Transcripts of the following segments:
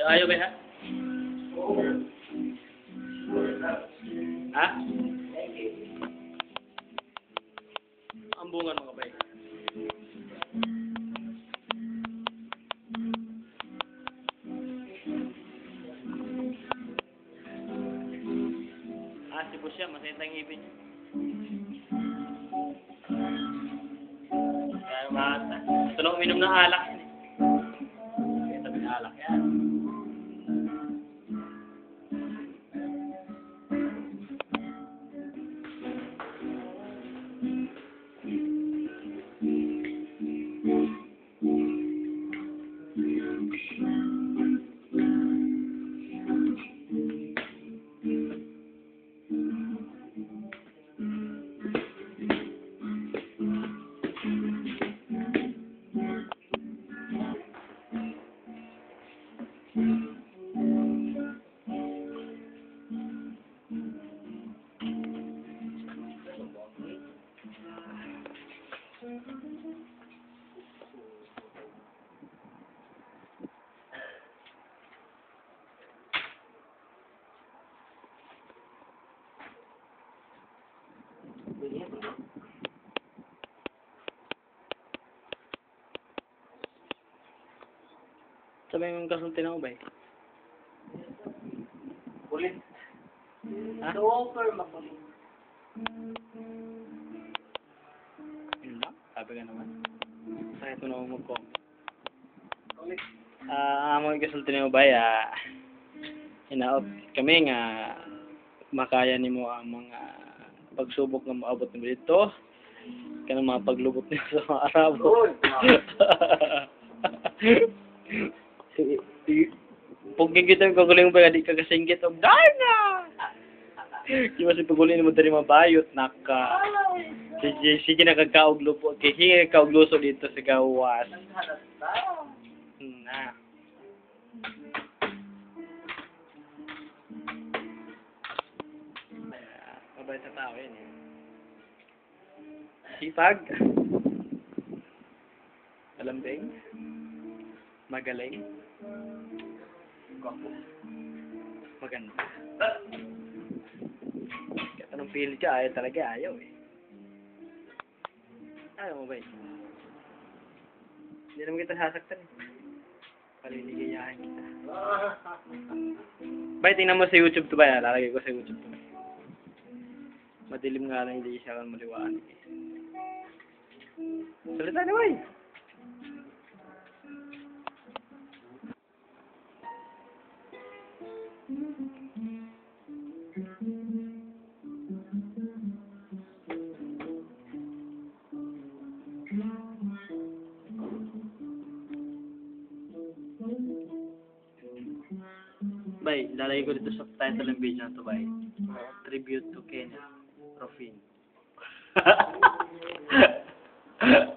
Ayaw ba ha? Ha? Ang bunga mga bay. Sipo siya, masenta yung ngipin niya. Kaya mata. Ito na uminom ng alak yan eh. Kaya sabi ng alak yan. Sabi yung kasulti na ko ba eh? Ulit. Ha? The offer, makulit. Yun lang? Sabi ka naman. Sakit mo na umag ko. Ulit. Mga kasulti na ko ba hinaot kami nga makaya ni mo ang mga pagsubok nga maabot mo dito. Kanang mga paglubot niya sa mga Arabo. Puging kita yung kaguling ba, di ka kasinggit o Darna! Di ba si pagulin mo dari mabayot, naka. Sige nakagkaog lupo, sige nagkaog luso dito sa gawas. Na. Mabait sa tao yun eh. Sipag. Alambing. Magaling. Gwapo. Maganda. Kaya tanong pilit ka, ayaw talaga, ayaw eh. Ayaw mo ba eh? Hindi naman kita sasaktan eh. Paliligayahin kita. Bay, tingnan mo sa YouTube to ba yan? Lalagay ko sa YouTube to. Madilim nga lang, hindi siya kan maliwanag eh. Salita na bay! Bay, lalagay ko dito sa title ng video na to, bay. Tribute to Kenneth Rufin.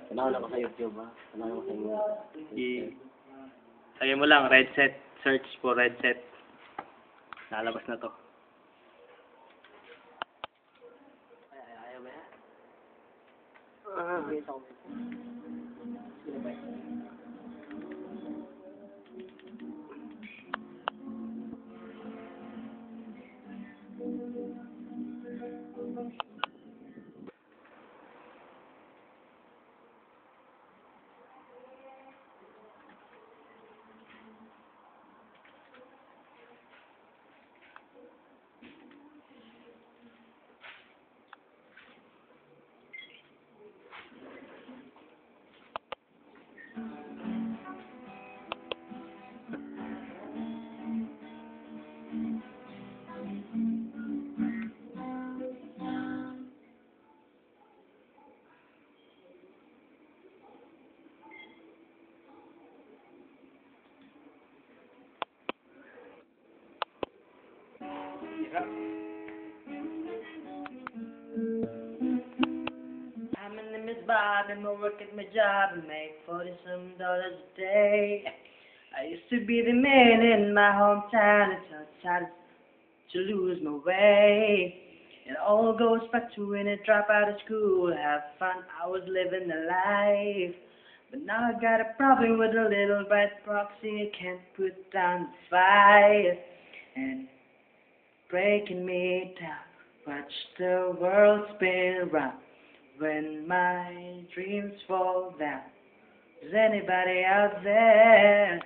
Tanaw ko sa YouTube, ha? Tanaw ko sa YouTube. Lagay mo lang, Red Set. Search for Red Set. Lalabas na to. Ayaw ba yan? Wait ako. Sino ba yan? I'm in the mid-bar and I work at my job and make $40-some a day. I used to be the man in my hometown until I decided to lose my way. It all goes back to when I drop out of school, have fun, I was living the life. But now I got a problem with a little red proxy. I can't put down the fire and breaking me down. Watch the world spin round when my dreams fall down. Is anybody out there?